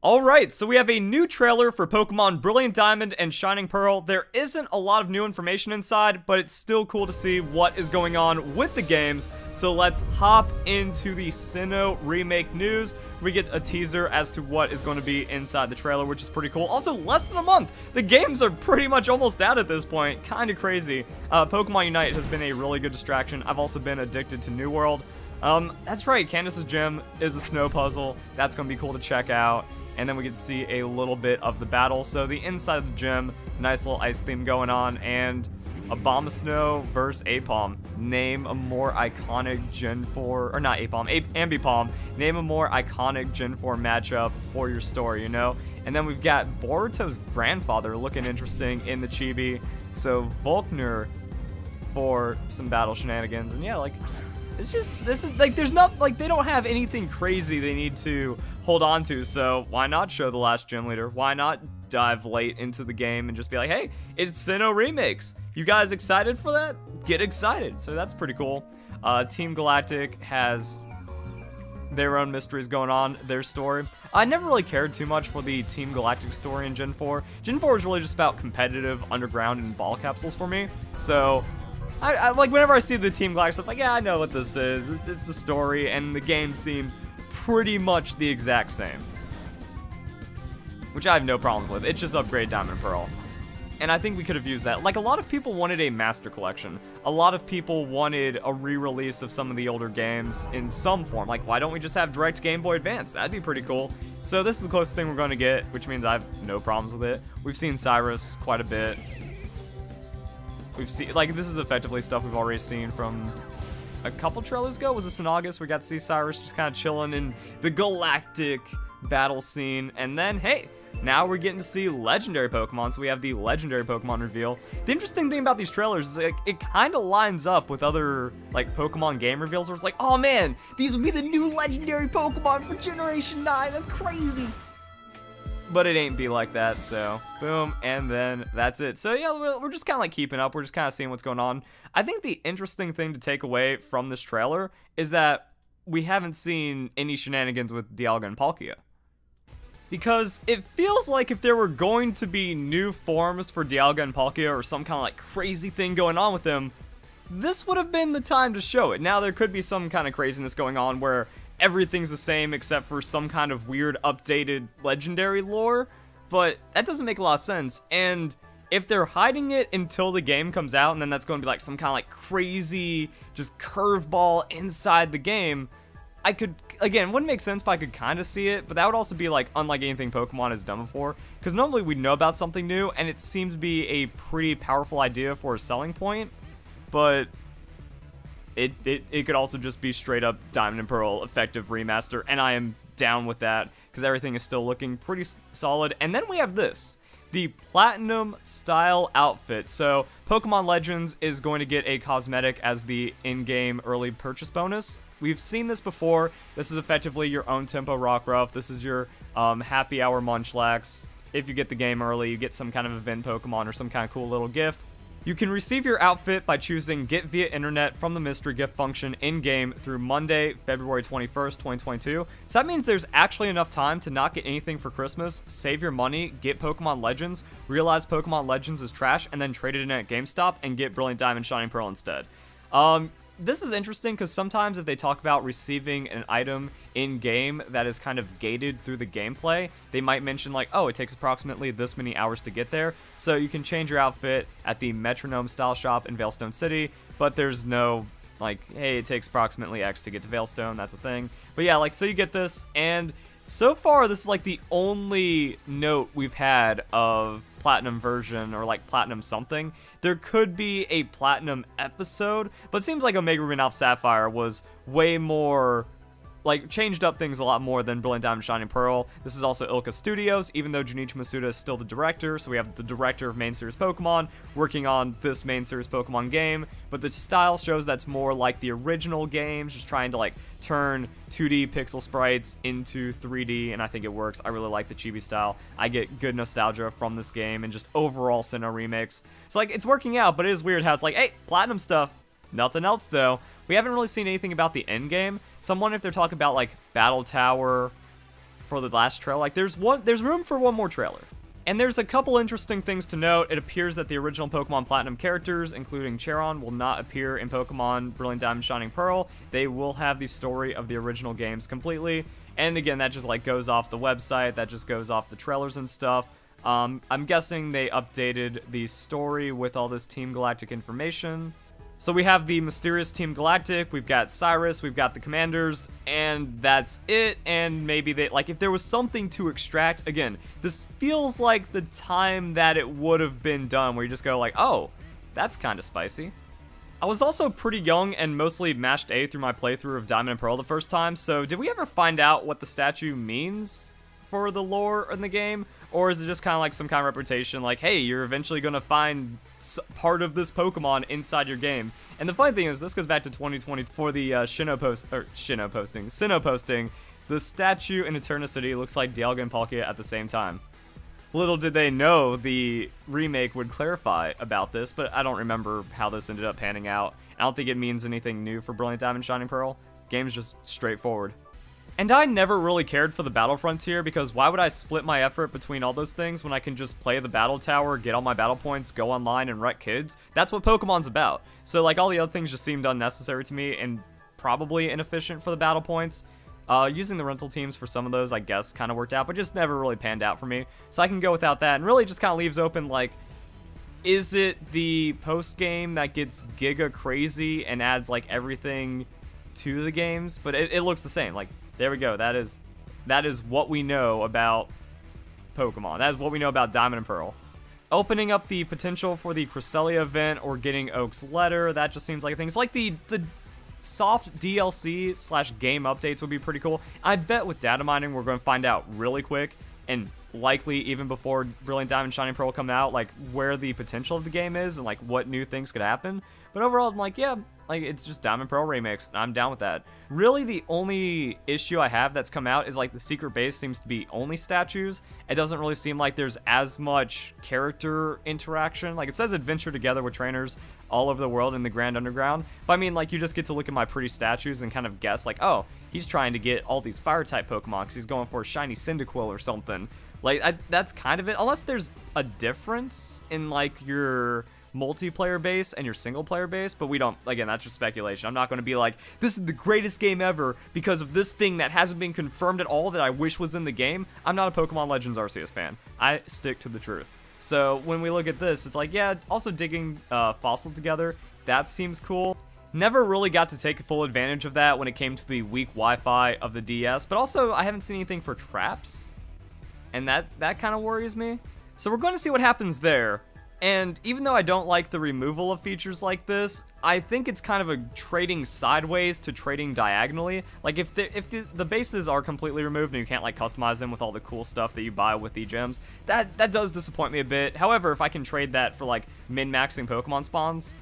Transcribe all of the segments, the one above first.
Alright, so we have a new trailer for Pokemon Brilliant Diamond and Shining Pearl. There isn't a lot of new information inside, but it's still cool to see what is going on with the games. So let's hop into the Sinnoh Remake news. We get a teaser as to what is going to be inside the trailer, which is pretty cool. Also, less than a month! The games are pretty much almost out at this point. Kinda crazy. Pokemon Unite has been a really good distraction. I've also been addicted to New World. That's right, Candace's gym is a snow puzzle. That's going to be cool to check out. And then we get to see a little bit of the battle. So the inside of the gym, nice little ice theme going on, and Abomasnow versus Apom. Name a more iconic Gen 4, or not Apom, Ambipom. Name a more iconic Gen 4 matchup for your story, you know? And then we've got Boruto's grandfather looking interesting in the chibi. So Volkner for some battle shenanigans. And yeah, like, it's just, this is, like, there's not, like, they don't have anything crazy they need to hold on to, so why not show the last gym leader? Why not dive late into the game and just be like, hey, it's Sinnoh Remakes. You guys excited for that? Get excited. So that's pretty cool. Team Galactic has their own mysteries going on, their story. I never really cared too much for the Team Galactic story in Gen 4. Gen 4 is really just about competitive underground and ball capsules for me, so I like, whenever I see the Team Galactic stuff, like, yeah, I know what this is. It's the story, and the game seems pretty much the exact same, which I have no problem with. It's just upgrade Diamond and Pearl, and I think we could have used that. Like, a lot of people wanted a Master Collection. A lot of people wanted a re-release of some of the older games in some form. Like, why don't we just have direct Game Boy Advance? That'd be pretty cool. So this is the closest thing we're going to get, which means I have no problems with it. We've seen Cyrus quite a bit. We've seen, like, this is effectively stuff we've already seen from a couple trailers ago. Was this in August? We got to see Cyrus just kind of chilling in the galactic battle scene. And then, hey, now we're getting to see legendary Pokemon. So we have the legendary Pokemon reveal. The interesting thing about these trailers is, like, it kind of lines up with other, like, Pokemon game reveals where it's like, oh man, these will be the new legendary Pokemon for Generation 9. That's crazy. But it ain't be like that, so boom, and then that's it. So yeah, we're just kind of like keeping up. We're just kind of seeing what's going on. I think the interesting thing to take away from this trailer is that we haven't seen any shenanigans with Dialga and Palkia. Because it feels like if there were going to be new forms for Dialga and Palkia, or some kind of like crazy thing going on with them, this would have been the time to show it. Now there could be some kind of craziness going on where everything's the same except for some kind of weird updated legendary lore, but that doesn't make a lot of sense. And if they're hiding it until the game comes out, and then that's going to be like some kind of like crazy just curveball inside the game, I could, again, wouldn't make sense, but I could kind of see it. But that would also be like unlike anything Pokemon has done before, because normally we know about something new and it seems to be a pretty powerful idea for a selling point, but it could also just be straight up Diamond and Pearl effective remaster, and I am down with that because everything is still looking pretty solid. And then we have this, the Platinum style outfit. So Pokemon Legends is going to get a cosmetic as the in-game early purchase bonus. We've seen this before. This is effectively your own tempo Rockruff. This is your happy hour Munchlax. If you get the game early, you get some kind of event Pokemon or some kind of cool little gift. You can receive your outfit by choosing Get Via Internet from the mystery gift function in-game through Monday, February 21st, 2022. So that means there's actually enough time to not get anything for Christmas, save your money, get Pokemon Legends, realize Pokemon Legends is trash, and then trade it in at GameStop and get Brilliant Diamond Shining Pearl instead. This is interesting because sometimes if they talk about receiving an item in-game that is kind of gated through the gameplay, they might mention like, oh, it takes approximately this many hours to get there. So you can change your outfit at the Metronome style shop in Veilstone City, but there's no like, hey, it takes approximately X to get to Veilstone. That's a thing. But yeah, like, so you get this, and so far this is like the only note we've had of Platinum version, or like Platinum something. There could be a Platinum episode, but it seems like Omega Ruby and Alpha Sapphire was way more, like, changed up things a lot more than Brilliant Diamond Shining Pearl. This is also Ilka Studios, even though Junichi Masuda is still the director, so we have the director of main series Pokemon working on this main series Pokemon game, but the style shows that's more like the original games, just trying to like turn 2D pixel sprites into 3D, and I think it works. I really like the chibi style. I get good nostalgia from this game and just overall Sinnoh Remakes. So like, it's working out, but it is weird how it's like, hey, Platinum stuff. Nothing else though. We haven't really seen anything about the end game, so I'm wondering if they're talking about like Battle Tower for the last trailer. Like, there's room for one more trailer. And there's a couple interesting things to note. It appears that the original Pokemon Platinum characters, including Charon, will not appear in Pokemon Brilliant Diamond Shining Pearl. They will have the story of the original games completely. And again, that just like goes off the website, that just goes off the trailers and stuff. I'm guessing they updated the story with all this Team Galactic information. So we have the mysterious Team Galactic, we've got Cyrus, we've got the commanders, and that's it. And maybe they, like, if there was something to extract, again, this feels like the time that it would have been done, where you just go like, oh, that's kind of spicy. I was also pretty young and mostly mashed A through my playthrough of Diamond and Pearl the first time, so did we ever find out what the statue means for the lore in the game? Or is it just kind of like some kind of reputation, like, hey, you're eventually going to find part of this Pokemon inside your game? And the funny thing is, this goes back to 2020 for the Sinnoh posting. The statue in Eternicity looks like Dialga and Palkia at the same time. Little did they know the remake would clarify about this, but I don't remember how this ended up panning out. I don't think it means anything new for Brilliant Diamond Shining Pearl. Game's just straightforward. And I never really cared for the Battle Frontier, because why would I split my effort between all those things when I can just play the Battle Tower, get all my battle points, go online, and wreck kids? That's what Pokemon's about. So, like, all the other things just seemed unnecessary to me and probably inefficient for the battle points. Using the rental teams for some of those, I guess, kind of worked out, but just never really panned out for me. So I can go without that, and really just kind of leaves open, like, is it the post-game that gets giga crazy and adds, like, everything to the games? But it looks the same. Like, there we go. That is what we know about Pokemon. That is what we know about Diamond and Pearl. Opening up the potential for the Cresselia event or getting Oak's letter, that just seems like a thing. It's like the soft DLC / game updates would be pretty cool. I bet with data mining, we're going to find out really quick, and likely even before Brilliant Diamond Shining Pearl come out, like, where the potential of the game is and, like, what new things could happen. But overall, I'm like, yeah, like, it's just Diamond Pearl remakes. I'm down with that. Really, the only issue I have that's come out is, like, the secret base seems to be only statues. It doesn't really seem like there's as much character interaction. Like, it says adventure together with trainers all over the world in the Grand Underground. But I mean, like, you just get to look at my pretty statues and kind of guess, like, oh, he's trying to get all these fire-type Pokemon because he's going for a shiny Cyndaquil or something. Like, that's kind of it. Unless there's a difference in, like, your multiplayer base and your single player base, but we don't, again, that's just speculation. I'm not going to be like, this is the greatest game ever because of this thing that hasn't been confirmed at all that I wish was in the game. I'm not a Pokemon Legends Arceus fan. I stick to the truth. So when we look at this, it's like, yeah, also digging Fossil together, that seems cool. Never really got to take full advantage of that when it came to the weak Wi-Fi of the DS, but also I haven't seen anything for traps, and that kind of worries me. So we're going to see what happens there. And even though I don't like the removal of features like this, I think it's kind of a trading sideways to trading diagonally. Like, if the bases are completely removed and you can't, like, customize them with all the cool stuff that you buy with the gems, that does disappoint me a bit. However, if I can trade that for, like, min-maxing Pokemon spawns,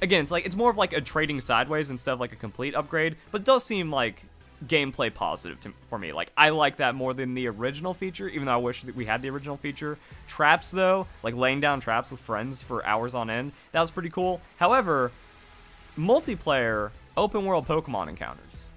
again, it's more of, like, a trading sideways instead of, like, a complete upgrade, but it does seem like gameplay positive for me. Like, I like that more than the original feature, even though I wish that we had the original feature. Traps, though, like laying down traps with friends for hours on end, that was pretty cool. However, multiplayer open world Pokemon encounters,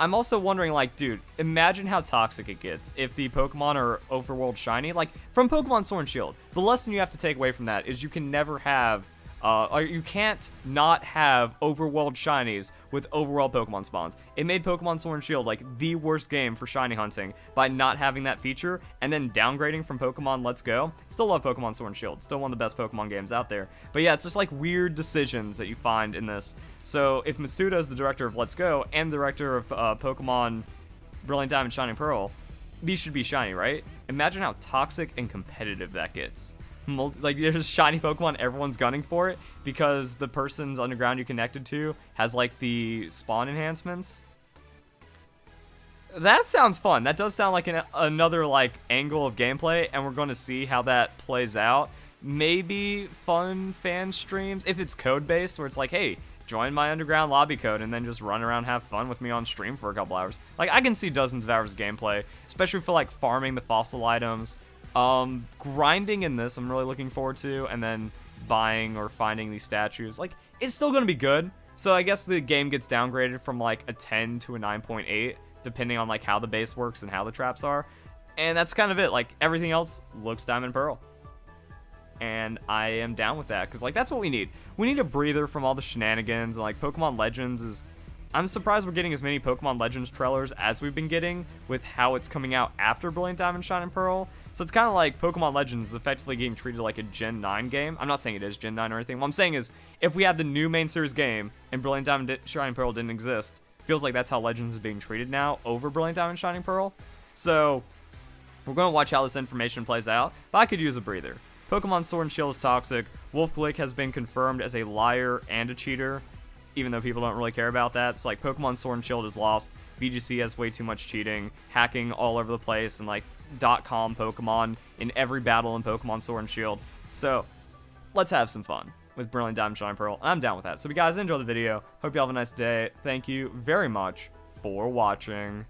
I'm also wondering, like, dude, imagine how toxic it gets if the Pokemon are overworld shiny. Like, from Pokemon Sword and Shield, the lesson you have to take away from that is you can never have or you can't not have overworld shinies with overworld Pokemon spawns. It made Pokemon Sword and Shield like the worst game for shiny hunting by not having that feature and then downgrading from Pokemon Let's Go. Still love Pokemon Sword and Shield. Still one of the best Pokemon games out there. But yeah, it's just like weird decisions that you find in this. So if Masuda is the director of Let's Go and the director of Pokemon Brilliant Diamond Shining Pearl, these should be shiny, right? Imagine how toxic and competitive that gets. Like, there's shiny Pokemon, everyone's gunning for it because the person's underground you connected to has, like, the spawn enhancements. That sounds fun. That does sound like another, like, angle of gameplay, and we're going to see how that plays out. Maybe fun fan streams, if it's code-based, where it's like, hey, join my underground lobby code and then just run around, have fun with me on stream for a couple hours. Like, I can see dozens of hours of gameplay, especially for, like, farming the fossil items. Grinding in this, I'm really looking forward to, and then buying or finding these statues. Like, it's still going to be good. So I guess the game gets downgraded from, like, a 10 to a 9.8. depending on like how the base works and how the traps are. And that's kind of it. Like, everything else looks Diamond Pearl. And I am down with that, because like that's what we need. We need a breather from all the shenanigans. And like Pokemon Legends is, I'm surprised we're getting as many Pokemon Legends trailers as we've been getting with how it's coming out after Brilliant Diamond, Shining Pearl. So it's kind of like Pokemon Legends is effectively getting treated like a Gen 9 game. I'm not saying it is Gen 9 or anything. What I'm saying is, if we had the new main series game and Brilliant Diamond, Shining Pearl didn't exist, it feels like that's how Legends is being treated now over Brilliant Diamond, Shining Pearl. So we're going to watch how this information plays out, but I could use a breather. Pokemon Sword and Shield is toxic. Wolf Glick has been confirmed as a liar and a cheater, even though people don't really care about that. It's like Pokemon Sword and Shield is lost. VGC has way too much cheating, hacking all over the place, and like .com Pokemon in every battle in Pokemon Sword and Shield. So let's have some fun with Brilliant Diamond, Shining Pearl. I'm down with that. So if you guys enjoy the video, hope you all have a nice day. Thank you very much for watching.